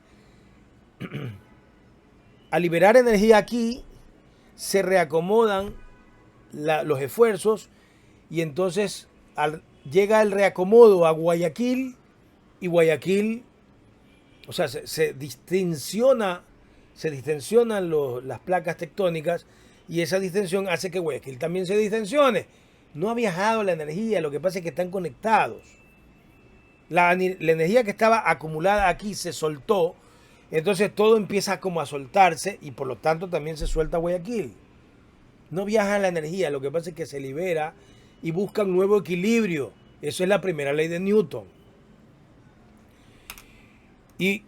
al liberar energía aquí, se reacomodan los esfuerzos, y entonces llega el reacomodo a Guayaquil, y Guayaquil, o sea, se distensionan las placas tectónicas, y esa distensión hace que Guayaquil también se distensione. No ha viajado la energía, lo que pasa es que están conectados. La energía que estaba acumulada aquí se soltó, entonces todo empieza como a soltarse, y por lo tanto también se suelta Guayaquil. No viaja la energía, lo que pasa es que se libera y busca un nuevo equilibrio. Eso es la primera ley de Newton. Y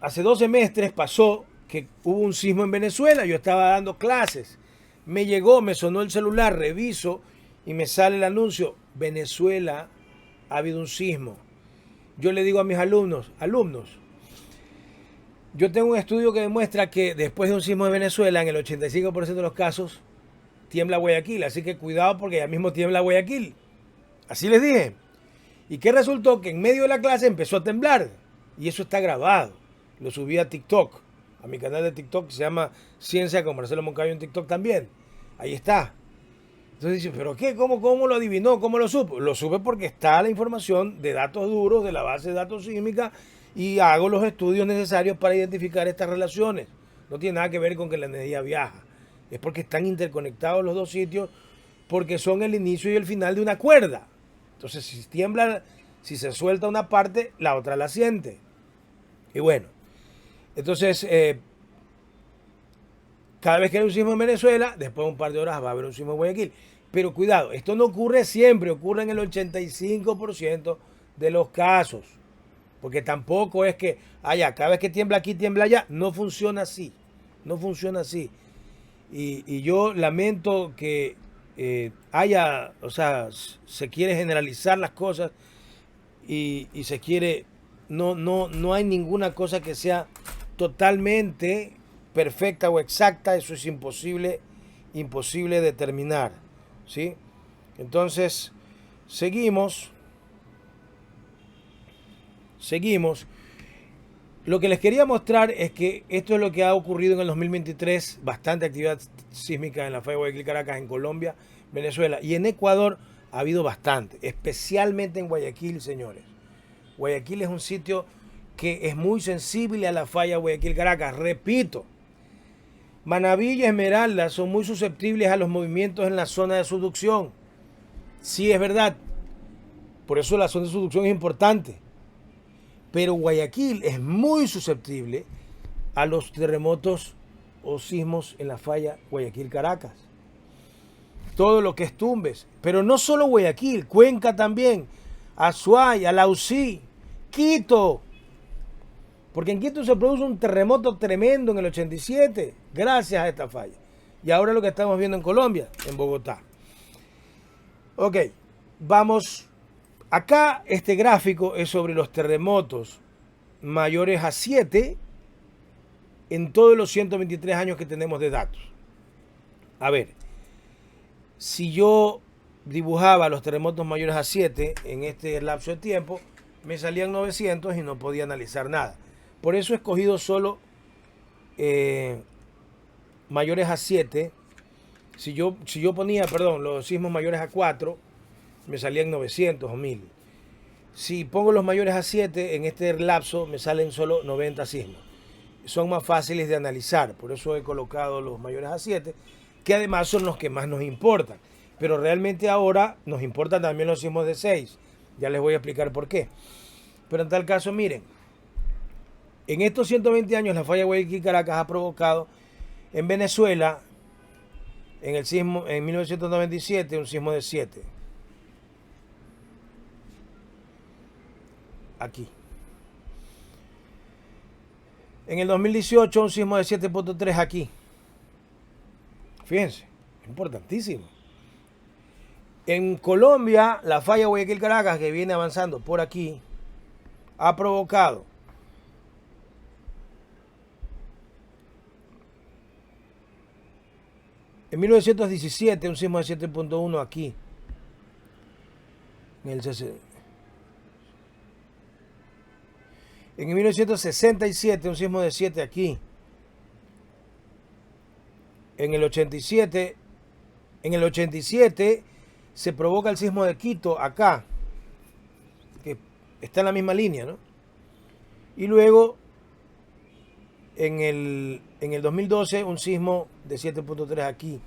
hace 2 semestres pasó que hubo un sismo en Venezuela. Yo estaba dando clases. Me sonó el celular, reviso y me sale el anuncio: Venezuela, ha habido un sismo. Yo le digo a mis alumnos, yo tengo un estudio que demuestra que después de un sismo en Venezuela, en el 85% de los casos, tiembla Guayaquil. Así que cuidado, porque ya mismo tiembla Guayaquil. Así les dije. ¿Y qué resultó? Que en medio de la clase empezó a temblar. Y eso está grabado. Lo subí a TikTok, a mi canal de TikTok, que se llama Ciencia con Marcelo Moncayo en TikTok también. Ahí está. Entonces dicen, ¿pero qué? ¿Cómo lo adivinó? ¿Cómo lo supo? Lo supe porque está la información de datos duros de la base de datos sísmica, y hago los estudios necesarios para identificar estas relaciones. No tiene nada que ver con que la energía viaja. Es porque están interconectados los dos sitios, porque son el inicio y el final de una cuerda. Entonces, si tiembla, si se suelta una parte, la otra la siente. Y bueno, entonces Cada vez que hay un sismo en Venezuela, después de un par de horas va a haber un sismo en Guayaquil. Pero cuidado, esto no ocurre siempre, ocurre en el 85% de los casos. Porque tampoco es que, cada vez que tiembla aquí, tiembla allá. No funciona así. No funciona así. Y yo lamento que se quiere generalizar las cosas y se quiere, no hay ninguna cosa que sea totalmente perfecta o exacta, eso es imposible determinar, ¿sí? Entonces, seguimos. Lo que les quería mostrar es que esto es lo que ha ocurrido en el 2023, bastante actividad sísmica en la falla de Guayaquil, Caracas, en Colombia, Venezuela y en Ecuador ha habido bastante, especialmente en Guayaquil, señores. Guayaquil es un sitio que es muy sensible a la falla Guayaquil, Caracas. Repito, Manabí y Esmeralda son muy susceptibles a los movimientos en la zona de subducción. Sí, es verdad. Por eso la zona de subducción es importante. Pero Guayaquil es muy susceptible a los terremotos o sismos en la falla Guayaquil-Caracas. Todo lo que es Tumbes. Pero no solo Guayaquil, Cuenca también, Azuay, Alausí, Quito. Porque en Quito se produjo un terremoto tremendo en el 87, gracias a esta falla. Y ahora lo que estamos viendo en Colombia, en Bogotá. Ok, vamos. Acá este gráfico es sobre los terremotos mayores a 7 en todos los 123 años que tenemos de datos. A ver, si yo dibujaba los terremotos mayores a 7 en este lapso de tiempo, me salían 900 y no podía analizar nada. Por eso he escogido solo mayores a 7. Si yo ponía, los sismos mayores a 4, me salían 900 o 1000. Si pongo los mayores a 7, en este lapso me salen solo 90 sismos. Son más fáciles de analizar, por eso he colocado los mayores a 7, que además son los que más nos importan. Pero realmente ahora nos importan también los sismos de 6. Ya les voy a explicar por qué. Pero en tal caso, miren, en estos 120 años la falla Guayaquil Caracas ha provocado en Venezuela, en 1997, un sismo de 7. Aquí. En el 2018 un sismo de 7.3 aquí. Fíjense, importantísimo. En Colombia, la falla Guayaquil Caracas, que viene avanzando por aquí, ha provocado en 1917 un sismo de 7.1 aquí. En 1967 un sismo de 7 aquí. En el 87 se provoca el sismo de Quito acá, que está en la misma línea, ¿no? Y luego en el 2012 un sismo de 7.3 aquí.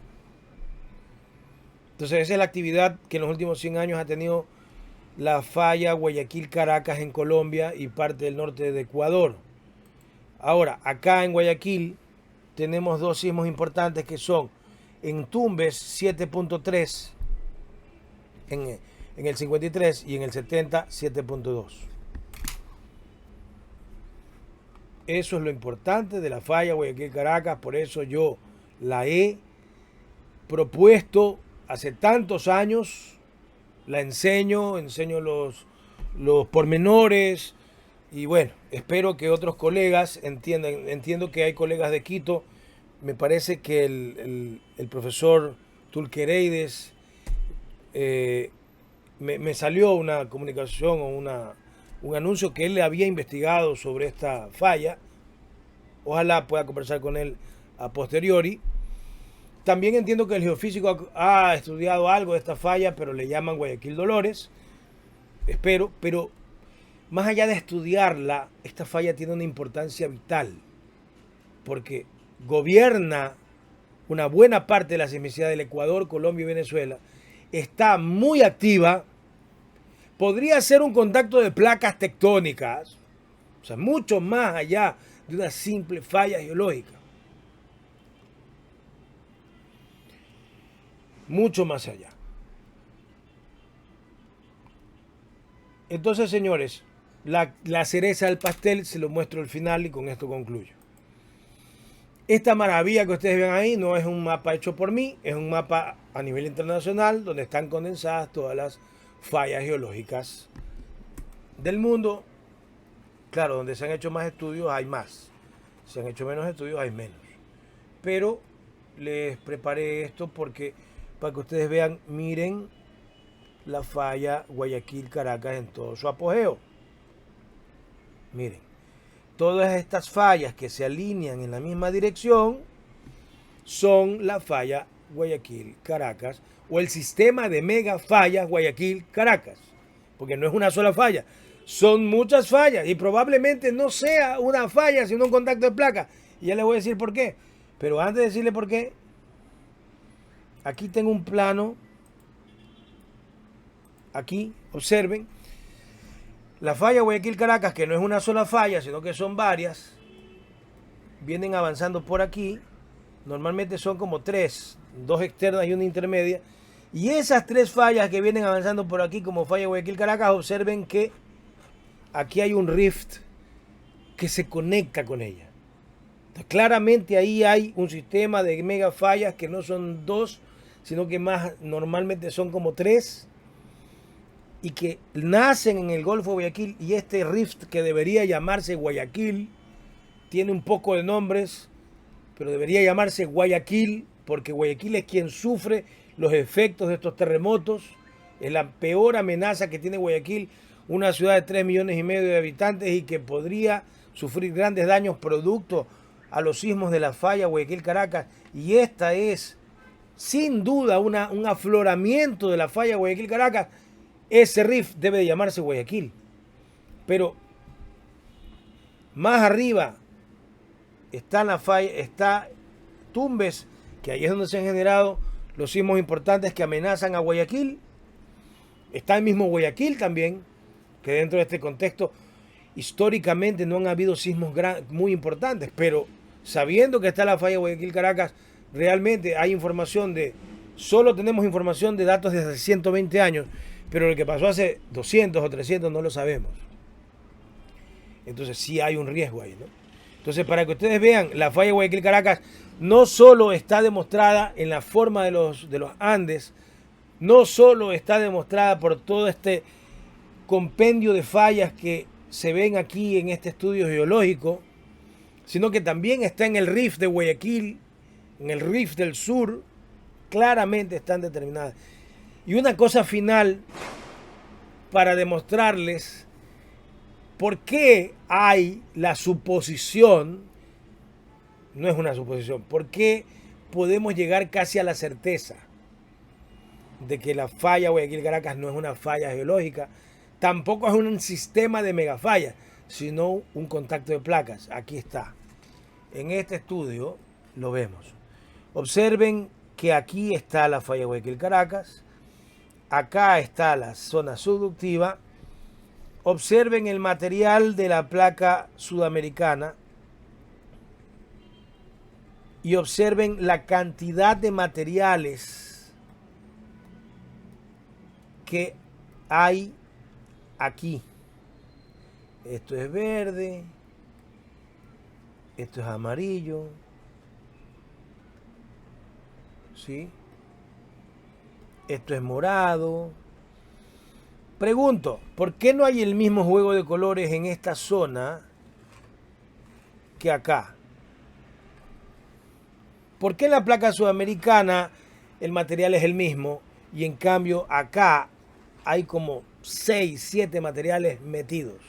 Entonces esa es la actividad que en los últimos 100 años ha tenido la falla Guayaquil Caracas en Colombia y parte del norte de Ecuador. Ahora, acá en Guayaquil tenemos dos sismos importantes que son en Tumbes 7.3 en el 53 y en el 70 7.2. Eso es lo importante de la falla Guayaquil Caracas, por eso yo la he propuesto hace tantos años, la enseño los pormenores y bueno, espero que otros colegas entiendan. Entiendo que hay colegas de Quito, me parece que el profesor Tulquereides me salió una comunicación o un anuncio que él le había investigado sobre esta falla. Ojalá pueda conversar con él a posteriori. También entiendo que el geofísico ha estudiado algo de esta falla, pero le llaman Guayaquil Dolores. Espero, pero más allá de estudiarla, esta falla tiene una importancia vital, porque gobierna una buena parte de la sismicidad del Ecuador, Colombia y Venezuela. Está muy activa. Podría ser un contacto de placas tectónicas, o sea, mucho más allá de una simple falla geológica. mucho más allá. Entonces, señores, la cereza del pastel se lo muestro al final y con esto concluyo. Esta maravilla que ustedes ven ahí no es un mapa hecho por mí, es un mapa a nivel internacional donde están condensadas todas las fallas geológicas del mundo. Claro, donde se han hecho más estudios hay más, se han hecho menos estudios hay menos. Pero les preparé esto porque para que ustedes vean, miren la falla Guayaquil-Caracas en todo su apogeo. Miren, todas estas fallas que se alinean en la misma dirección son la falla Guayaquil-Caracas o el sistema de mega fallas Guayaquil-Caracas, porque no es una sola falla, son muchas fallas y probablemente no sea una falla sino un contacto de placa. Y ya les voy a decir por qué. Pero antes de decirle por qué, aquí tengo un plano. Aquí, observen, la falla Guayaquil-Caracas, que no es una sola falla, sino que son varias, vienen avanzando por aquí. Normalmente son como tres, dos externas y una intermedia. Y esas tres fallas que vienen avanzando por aquí como falla Guayaquil-Caracas, observen que aquí hay un rift que se conecta con ella. Entonces, claramente ahí hay un sistema de mega fallas que no son dos, sino que más normalmente son como tres, y que nacen en el Golfo de Guayaquil. Y este rift, que debería llamarse Guayaquil, tiene un poco de nombres, pero debería llamarse Guayaquil, porque Guayaquil es quien sufre los efectos de estos terremotos. Es la peor amenaza que tiene Guayaquil, una ciudad de 3,5 millones de habitantes y que podría sufrir grandes daños producto a los sismos de la falla Guayaquil-Caracas. Y esta es, sin duda, un afloramiento de la falla Guayaquil-Caracas. Ese rift debe de llamarse Guayaquil. Pero más arriba está la falla, está Tumbes, que ahí es donde se han generado los sismos importantes que amenazan a Guayaquil. Está el mismo Guayaquil también, que dentro de este contexto históricamente no han habido sismos muy importantes, pero sabiendo que está la falla Guayaquil-Caracas, realmente hay información solo tenemos información de datos de hace 120 años, pero lo que pasó hace 200 o 300 no lo sabemos. Entonces sí hay un riesgo ahí, ¿no? Entonces, para que ustedes vean, la falla Guayaquil-Caracas no solo está demostrada en la forma de los Andes, no solo está demostrada por todo este compendio de fallas que se ven aquí en este estudio geológico, sino que también está en el rift de Guayaquil, en el rift del sur, claramente están determinadas. Y una cosa final para demostrarles por qué hay la suposición, no es una suposición, por qué podemos llegar casi a la certeza de que la falla Guayaquil-Caracas no es una falla geológica, tampoco es un sistema de megafallas, sino un contacto de placas. Aquí está. En este estudio lo vemos. Observen que aquí está la falla Guayaquil-Caracas, acá está la zona subductiva. Observen el material de la placa sudamericana y observen la cantidad de materiales que hay aquí. Esto es verde, esto es amarillo, ¿sí? Esto es morado. Pregunto, ¿por qué no hay el mismo juego de colores en esta zona que acá? ¿Por qué en la placa sudamericana el material es el mismo y en cambio acá hay como 6, 7 materiales metidos?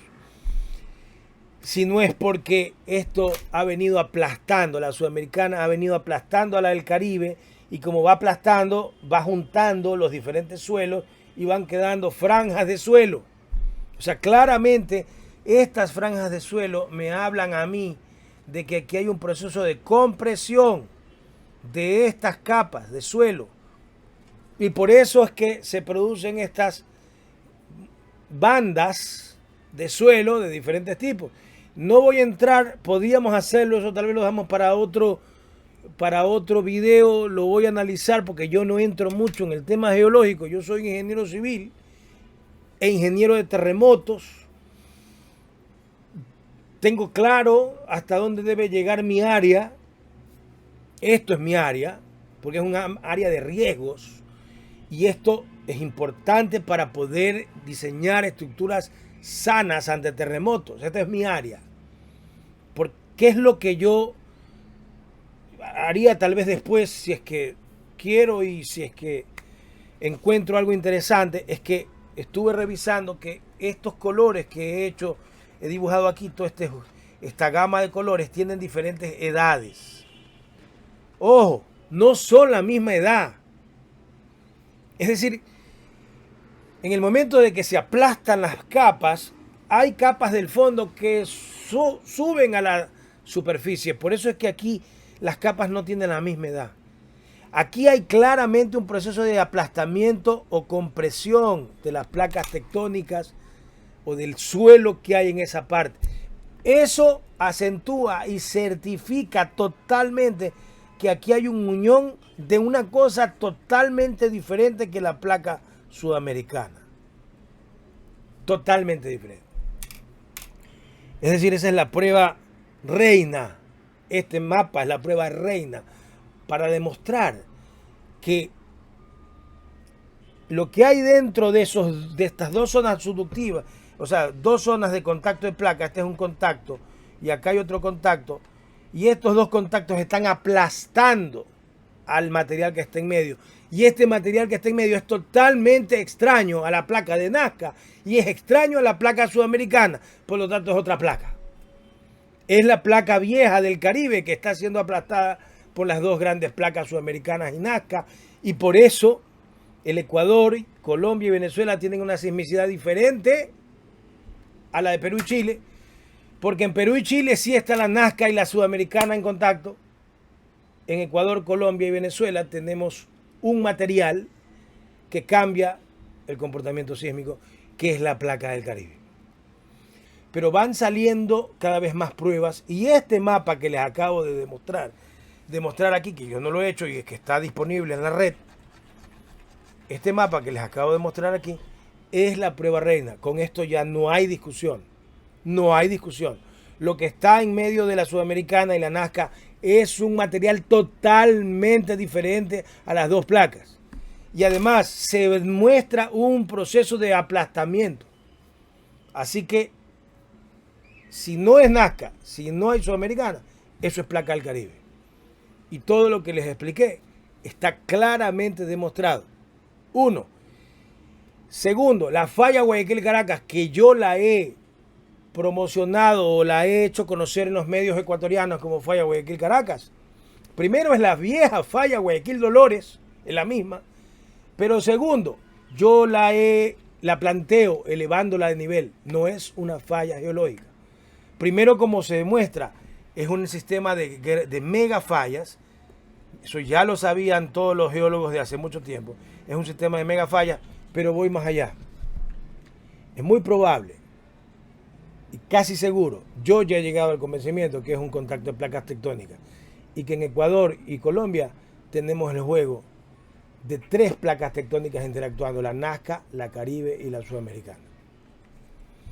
Si no es porque esto ha venido aplastando, la sudamericana ha venido aplastando a la del Caribe, y como va aplastando, va juntando los diferentes suelos y van quedando franjas de suelo. O sea, claramente estas franjas de suelo me hablan a mí de que aquí hay un proceso de compresión de estas capas de suelo. Y por eso es que se producen estas bandas de suelo de diferentes tipos. No voy a entrar, podríamos hacerlo, eso tal vez lo dejamos para otro para otro video lo voy a analizar porque yo no entro mucho en el tema geológico. Yo soy ingeniero civil e ingeniero de terremotos. Tengo claro hasta dónde debe llegar mi área. Esto es mi área, porque es una área de riesgos. Y esto es importante para poder diseñar estructuras sanas ante terremotos. Esta es mi área. ¿Qué es lo que yo haría tal vez después, si es que quiero y si es que encuentro algo interesante? Es que estuve revisando que estos colores que he dibujado aquí, esta gama de colores, tienen diferentes edades. Ojo, no son la misma edad. Es decir, en el momento de que se aplastan las capas, hay capas del fondo que suben a la superficie. Por eso es que aquí las capas no tienen la misma edad. Aquí hay claramente un proceso de aplastamiento o compresión de las placas tectónicas o del suelo que hay en esa parte. Eso acentúa y certifica totalmente que aquí hay un unión de una cosa totalmente diferente que la placa sudamericana. Totalmente diferente. Es decir, esa es la prueba reina. Este mapa es la prueba reina para demostrar que lo que hay dentro de estas dos zonas subductivas, o sea, dos zonas de contacto de placa, este es un contacto y acá hay otro contacto, y estos dos contactos están aplastando al material que está en medio. Y este material que está en medio es totalmente extraño a la placa de Nazca y es extraño a la placa sudamericana, por lo tanto es otra placa. Es la placa vieja del Caribe que está siendo aplastada por las dos grandes placas sudamericanas y Nazca, y por eso el Ecuador, Colombia y Venezuela tienen una sismicidad diferente a la de Perú y Chile, porque en Perú y Chile sí está la Nazca y la sudamericana en contacto. En Ecuador, Colombia y Venezuela tenemos un material que cambia el comportamiento sísmico, que es la placa del Caribe. Pero van saliendo cada vez más pruebas, y este mapa que les acabo de demostrar aquí, que yo no lo he hecho y es que está disponible en la red, este mapa que les acabo de mostrar aquí es la prueba reina. Con esto ya no hay discusión. No hay discusión. Lo que está en medio de la sudamericana y la Nazca es un material totalmente diferente a las dos placas. Y además se muestra un proceso de aplastamiento. Así que si no es Nazca, si no hay sudamericana, eso es placa del Caribe. Y todo lo que les expliqué está claramente demostrado. Uno. Segundo, la falla Guayaquil-Caracas, que yo la he promocionado o la he hecho conocer en los medios ecuatorianos como falla Guayaquil-Caracas. Primero es la vieja falla Guayaquil-Dolores, es la misma. Pero segundo, yo la planteo elevándola de nivel. No es una falla geológica. Primero, como se demuestra, es un sistema de mega fallas. Eso ya lo sabían todos los geólogos de hace mucho tiempo. Es un sistema de mega fallas, pero voy más allá. Es muy probable y casi seguro, yo ya he llegado al convencimiento que es un contacto de placas tectónicas y que en Ecuador y Colombia tenemos el juego de tres placas tectónicas interactuando, la Nazca, la Caribe y la Sudamericana.